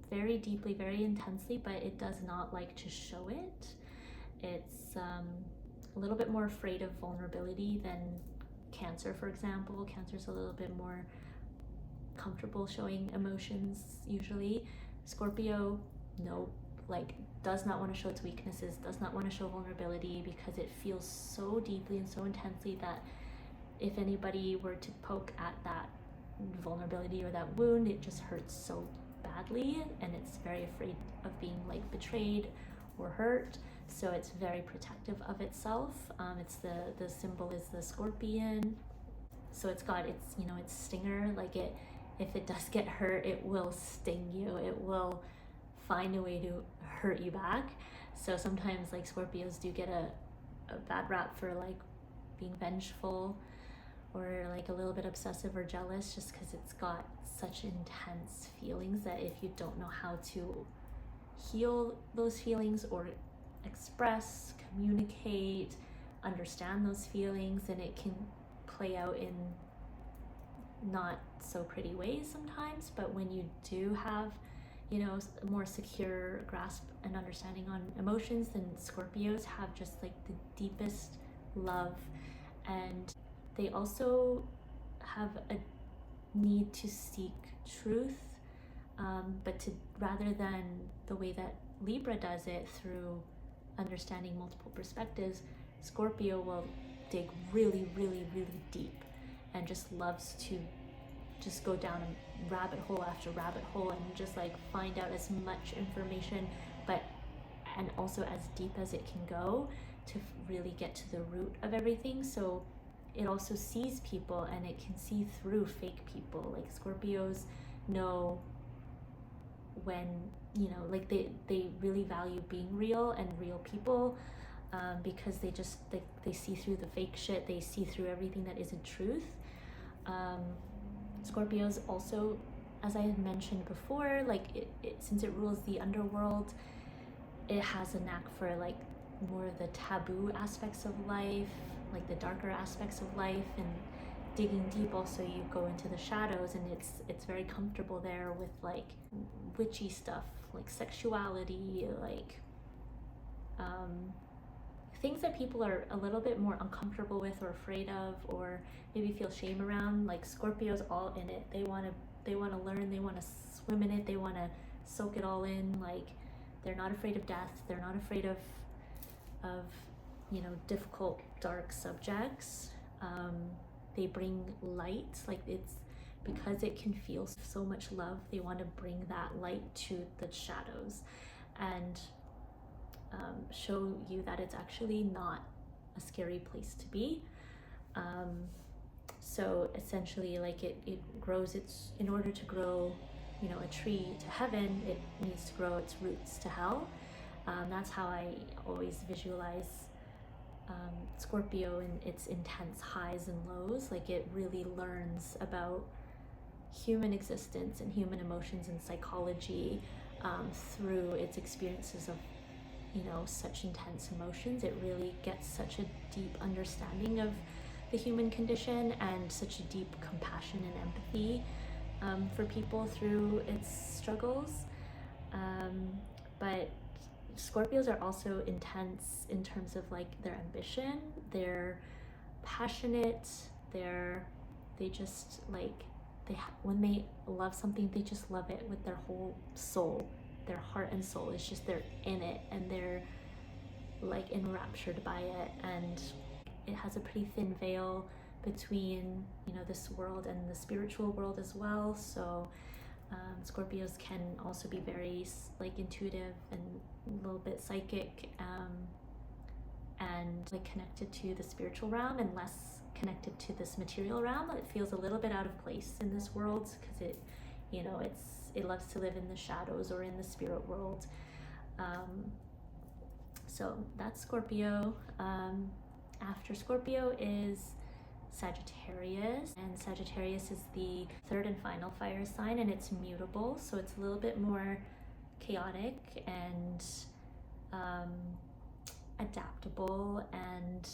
very deeply, very intensely, but it does not like to show it. It's a little bit more afraid of vulnerability than Cancer, for example. Cancer's a little bit more comfortable showing emotions usually. Scorpio, no, like does not want to show its weaknesses, does not want to show vulnerability, because it feels so deeply and so intensely that if anybody were to poke at that vulnerability or that wound, it just hurts so badly, and it's very afraid of being like betrayed or hurt. So it's very protective of itself. It's the symbol is the scorpion, so it's got its, you know, its stinger. Like if it does get hurt, it will sting you. It will find a way to hurt you back. So sometimes like Scorpios do get a bad rap for like being vengeful or like a little bit obsessive or jealous, just because it's got such intense feelings that if you don't know how to heal those feelings or express, communicate, understand those feelings, then it can play out in not so pretty ways sometimes. But when you do have, you know, a more secure grasp and understanding on emotions, then Scorpios have just like the deepest love, and they also have a need to seek truth, but to rather than the way that Libra does it through understanding multiple perspectives, Scorpio will dig really, really, really deep and just loves to just go down a rabbit hole after rabbit hole and just like find out as much information, and also as deep as it can go, to really get to the root of everything. So it also sees people, and it can see through fake people. Like Scorpios know when, you know, like they really value being real and real people, because they see through the fake shit. They see through everything that isn't truth. Scorpios also, as I had mentioned before, like since it rules the underworld, it has a knack for like more the taboo aspects of life, like the darker aspects of life. And digging deep, also you go into the shadows, and it's very comfortable there with like witchy stuff, like sexuality, like things that people are a little bit more uncomfortable with or afraid of, or maybe feel shame around. Like Scorpio's all in it. They want to learn, they want to swim in it, they want to soak it all in. Like they're not afraid of death, they're not afraid of you know, difficult, dark subjects. They bring light, like it's because it can feel so much love, they want to bring that light to the shadows and show you that it's actually not a scary place to be. So essentially, like it grows in order to grow, you know, a tree to heaven, it needs to grow its roots to hell. That's how I always visualize Scorpio in its intense highs and lows. Like it really learns about human existence and human emotions and psychology through its experiences of, you know, such intense emotions. It really gets such a deep understanding of the human condition and such a deep compassion and empathy for people through its struggles. But Scorpios are also intense in terms of like their ambition. They're passionate. They just like when they love something, they just love it with their whole soul. Their heart and soul is just, they're in it, and they're like enraptured by it. And it has a pretty thin veil between, you know, this world and the spiritual world as well. So Scorpios can also be very like intuitive and a little bit psychic, and like connected to the spiritual realm and less connected to this material realm. It feels a little bit out of place in this world because it, you know, it loves to live in the shadows or in the spirit world. So that's Scorpio. After Scorpio is Sagittarius, and Sagittarius is the third and final fire sign, and it's mutable, so it's a little bit more chaotic and adaptable and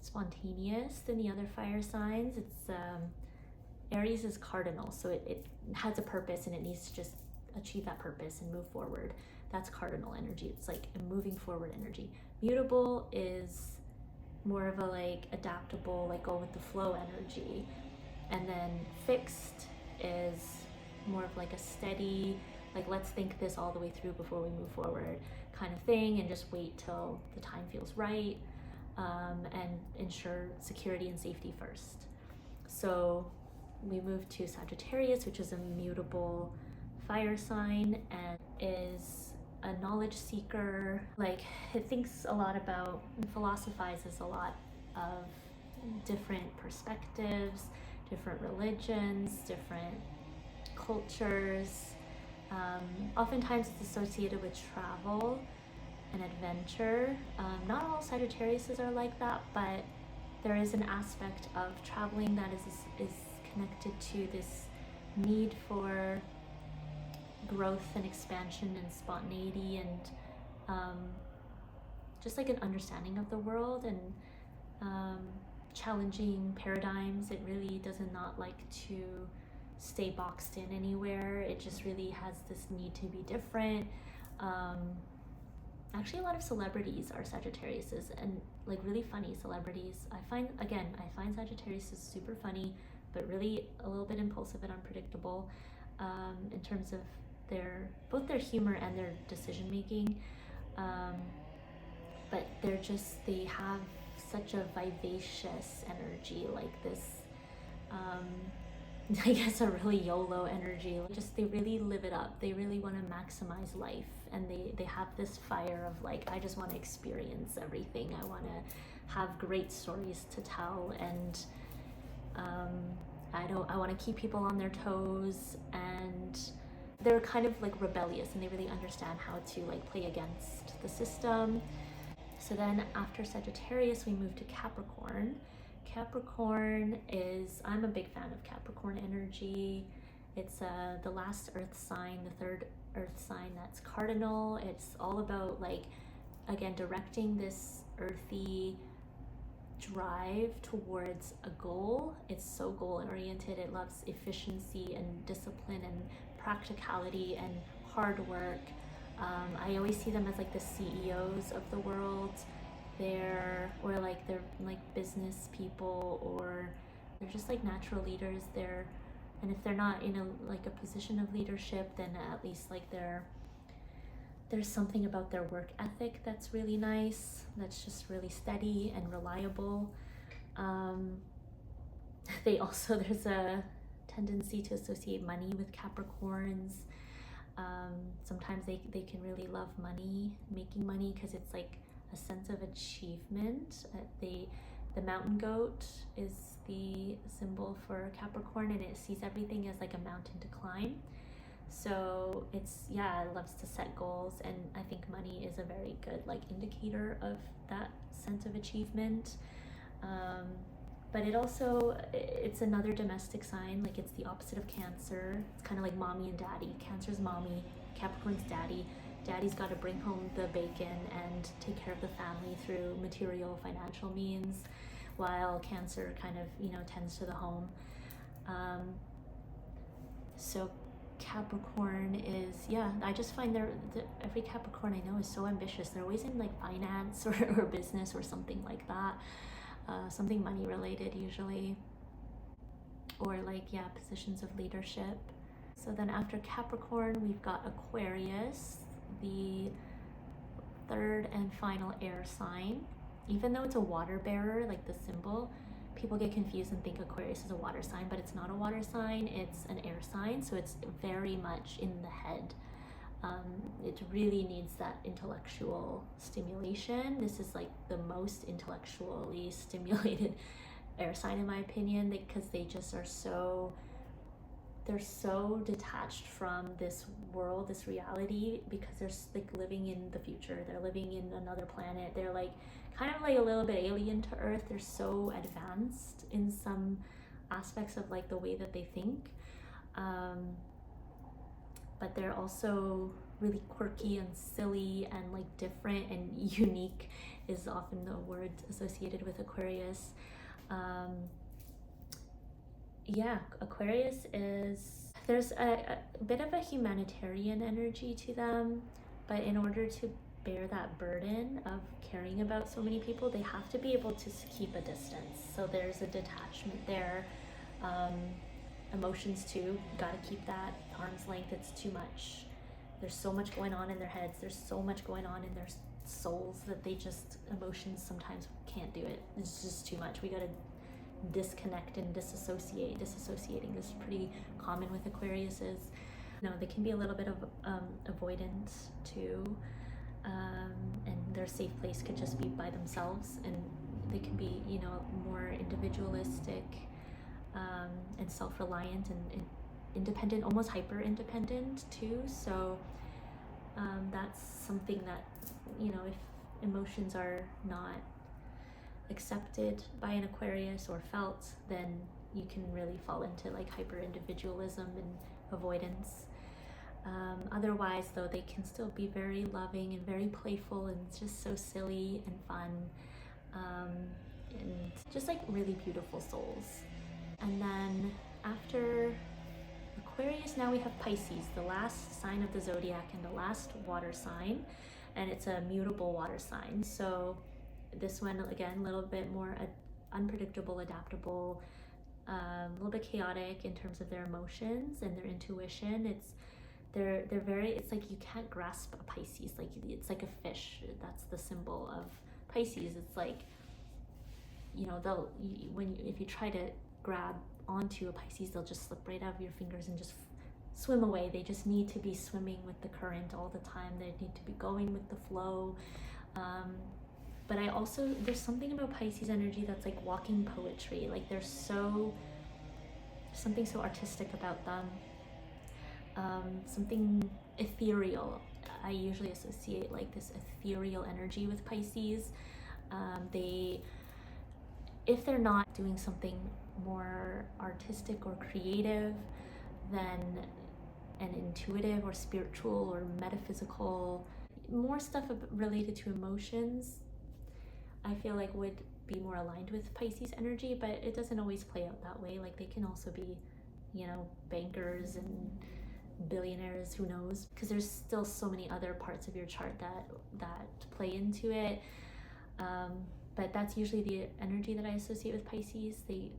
spontaneous than the other fire signs. It's Aries is cardinal, so it has a purpose and it needs to just achieve that purpose and move forward. That's cardinal energy. It's like a moving forward energy. Mutable is more of a like adaptable, like go with the flow energy. And then fixed is more of like a steady, like let's think this all the way through before we move forward kind of thing, and just wait till the time feels right, and ensure security and safety first. So we move to Sagittarius, which is a mutable fire sign and is a knowledge seeker. Like it thinks a lot about and philosophizes a lot of different perspectives, different religions, different cultures. Oftentimes it's associated with travel and adventure. Not all Sagittariuses are like that, but there is an aspect of traveling that is connected to this need for growth and expansion and spontaneity and just like an understanding of the world and challenging paradigms. It really does not like to stay boxed in anywhere. It just really has this need to be different. Actually, a lot of celebrities are Sagittariuses, and like really funny celebrities. I find Sagittarius is super funny, but really a little bit impulsive and unpredictable in terms of both their humor and their decision making. But they have such a vivacious energy, like this I guess a really YOLO energy. Just they really live it up. They really want to maximize life, and they have this fire of like, I just want to experience everything. I want to have great stories to tell, and I want to keep people on their toes, and they're kind of like rebellious, and they really understand how to like play against the system. So then after Sagittarius, we move to Capricorn. Capricorn is, I'm a big fan of Capricorn energy. It's the last earth sign, the third earth sign that's cardinal. It's all about like, again, directing this earthy drive towards a goal. It's so goal oriented. It loves efficiency and discipline and practicality and hard work. I always see them as like the CEOs of the world. They're like business people, or they're just like natural leaders. And if they're not in a position of leadership, then at least like there's something about their work ethic that's really nice, that's just really steady and reliable. There's a tendency to associate money with Capricorns. Sometimes they can really love money, making money, because it's like a sense of achievement. The mountain goat is the symbol for Capricorn, and it sees everything as like a mountain to climb. So it loves to set goals, and I think money is a very good like indicator of that sense of achievement. But it's another domestic sign, like it's the opposite of Cancer. It's kind of like mommy and daddy. Cancer's mommy, Capricorn's daddy. Daddy's got to bring home the bacon and take care of the family through material, financial means, while Cancer kind of, tends to the home. So Capricorn is, I just find every Capricorn I know is so ambitious. They're always in like finance or business or something like that. Something money related usually, or like positions of leadership. So then after Capricorn, we've got Aquarius, the third and final air sign. Even though it's a water bearer, like the symbol, people get confused and think Aquarius is a water sign, but it's not a water sign, it's an air sign. So it's very much in the head. It really needs that intellectual stimulation. This is like the most intellectually stimulated air sign in my opinion, because they just they're so detached from this world, this reality, because they're like living in the future. They're living in another planet. They're like kind of like a little bit alien to Earth. They're so advanced in some aspects of like the way that they think. But they're also really quirky and silly and like different, and unique is often the word associated with Aquarius. Aquarius there's a bit of a humanitarian energy to them, but in order to bear that burden of caring about so many people, they have to be able to keep a distance. So there's a detachment there. Emotions too, gotta keep that arm's length. It's too much. There's so much going on in their heads. There's so much going on in their souls that emotions sometimes can't do it. It's just too much. We gotta disconnect and disassociate. Disassociating is pretty common with Aquariuses. They can be a little bit of avoidant too, and their safe place could just be by themselves, and they can be more individualistic, and self-reliant and independent, almost hyper independent too. So that's something that if emotions are not accepted by an Aquarius or felt, then you can really fall into like hyper individualism and avoidance. Otherwise though, they can still be very loving and very playful, and just so silly and fun, and just like really beautiful souls. And then after Aquarius, now we have Pisces, the last sign of the zodiac and the last water sign, and it's a mutable water sign. So this one, again, a little bit more unpredictable, adaptable, a little bit chaotic in terms of their emotions and their intuition. It's like you can't grasp a Pisces. Like it's like a fish. That's the symbol of Pisces. It's like, if you try to grab onto a Pisces, they'll just slip right out of your fingers and just swim away. They just need to be swimming with the current all the time. They need to be going with the flow. But I also, there's something about Pisces energy that's like walking poetry. Like there's something so artistic about them. Something ethereal. I usually associate like this ethereal energy with Pisces. If they're not doing something more artistic or creative than an intuitive or spiritual or metaphysical, more stuff related to emotions, I feel like would be more aligned with Pisces energy, but it doesn't always play out that way. Like they can also be, you know, bankers and billionaires, who knows, because there's still so many other parts of your chart that play into it. But that's usually the energy that I associate with Pisces. They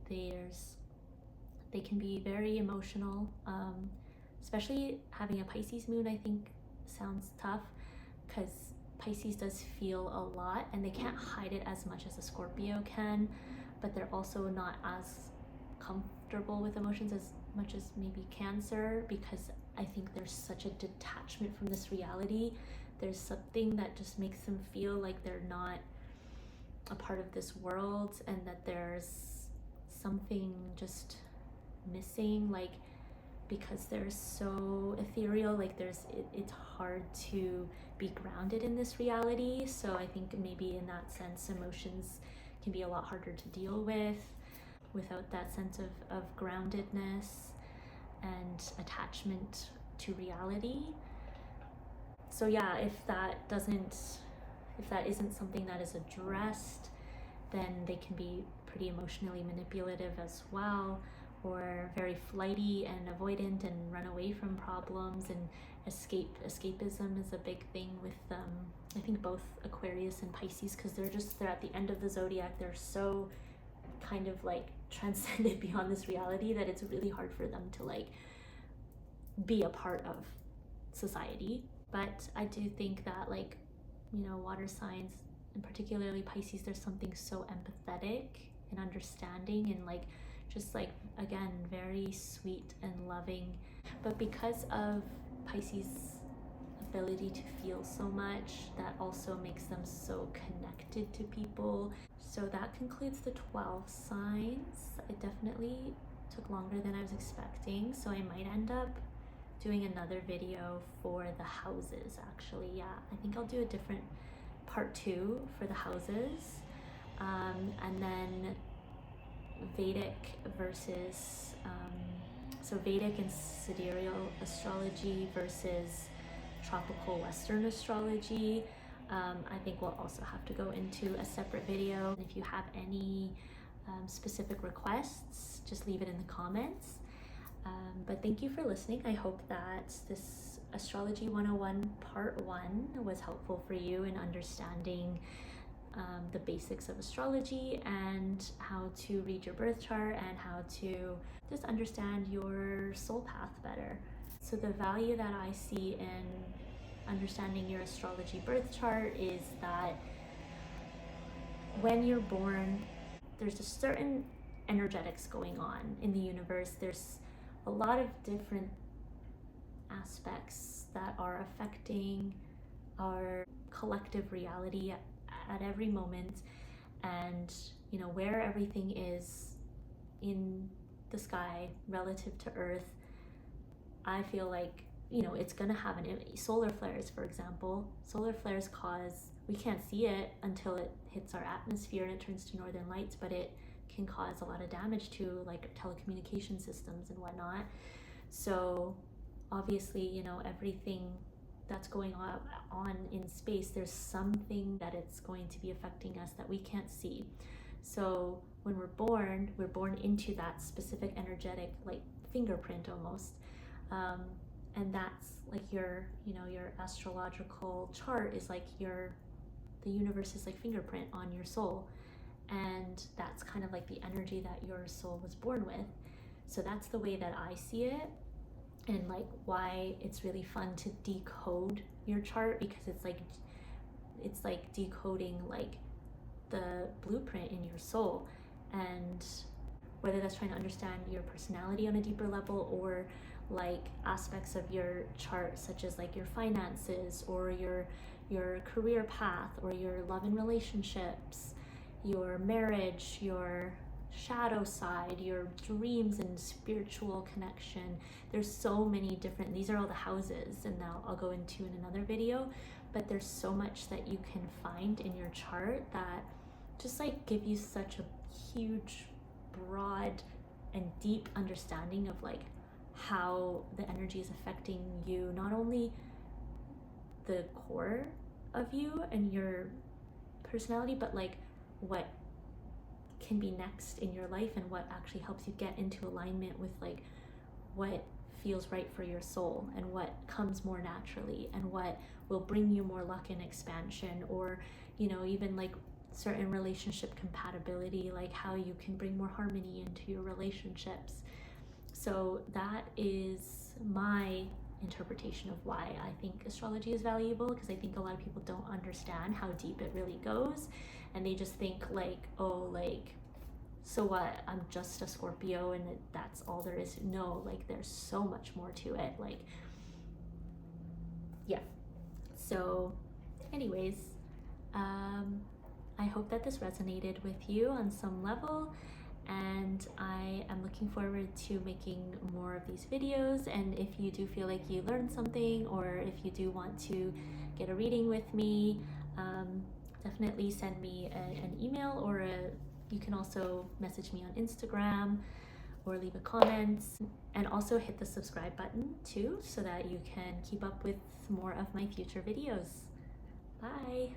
can be very emotional, especially having a Pisces moon. I think sounds tough because Pisces does feel a lot, and they can't hide it as much as a Scorpio can, but they're also not as comfortable with emotions as much as maybe Cancer, because I think there's such a detachment from this reality. There's something that just makes them feel like they're not a part of this world, and that there's something just missing, like because they're so ethereal, like it's hard to be grounded in this reality. So I think maybe in that sense emotions can be a lot harder to deal with without that sense of groundedness and attachment to reality. So yeah, if that isn't something that is addressed, then they can be pretty emotionally manipulative as well, or very flighty and avoidant and run away from problems, and escapism is a big thing with I think both Aquarius and Pisces, because they're at the end of the zodiac. They're so kind of like transcended beyond this reality that it's really hard for them to like be a part of society. But I do think that, like, you know, water signs, and particularly Pisces, there's something so empathetic and understanding and like just like, again, very sweet and loving. But because of Pisces' ability to feel so much, that also makes them so connected to people. So that concludes the 12 signs. It definitely took longer than I was expecting, so I might end up doing another video for the houses. Actually, yeah, I think I'll do a different part 2 for the houses, and then Vedic versus so Vedic and sidereal astrology versus tropical Western astrology. I think we'll also have to go into a separate video. If you have any specific requests, just leave it in the comments. But thank you for listening. I hope that this Astrology 101 Part 1 was helpful for you in understanding the basics of astrology and how to read your birth chart and how to just understand your soul path better. So the value that I see in understanding your astrology birth chart is that when you're born, there's a certain energetics going on in the universe. There's a lot of different aspects that are affecting our collective reality at every moment, and you know, where everything is in the sky relative to Earth, I feel like, you know, it's gonna have solar flares, for example. Solar flares we can't see it until it hits our atmosphere and it turns to northern lights, but it can cause a lot of damage to like telecommunication systems and whatnot. So obviously, you know, everything that's going on in space, there's something that it's going to be affecting us that we can't see. So when we're born into that specific energetic like fingerprint almost, and that's like your astrological chart is like the universe is like fingerprint on your soul, and that's kind of like the energy that your soul was born with. So that's the way that I see it, and like why it's really fun to decode your chart, because it's like decoding like the blueprint in your soul. And whether that's trying to understand your personality on a deeper level, or like aspects of your chart, such as like your finances or your career path, or your love and relationships, your marriage, your shadow side, your dreams and spiritual connection. There's so many different, these are all the houses, and now I'll go into in another video, but there's so much that you can find in your chart that just like give you such a huge, broad and deep understanding of like how the energy is affecting you, not only the core of you and your personality, but like what can be next in your life, and what actually helps you get into alignment with like what feels right for your soul, and what comes more naturally, and what will bring you more luck and expansion, or you know, even like certain relationship compatibility, like how you can bring more harmony into your relationships. So that is my interpretation of why I think astrology is valuable, because I think a lot of people don't understand how deep it really goes, and they just think like, oh, like, so what, I'm just a Scorpio and that's all there is. No, like there's so much more to it. Like, yeah. So anyways, I hope that this resonated with you on some level, and I am looking forward to making more of these videos. And if you do feel like you learned something, or if you do want to get a reading with me, definitely send me an email, or you can also message me on Instagram or leave a comment, and also hit the subscribe button too, so that you can keep up with more of my future videos. Bye.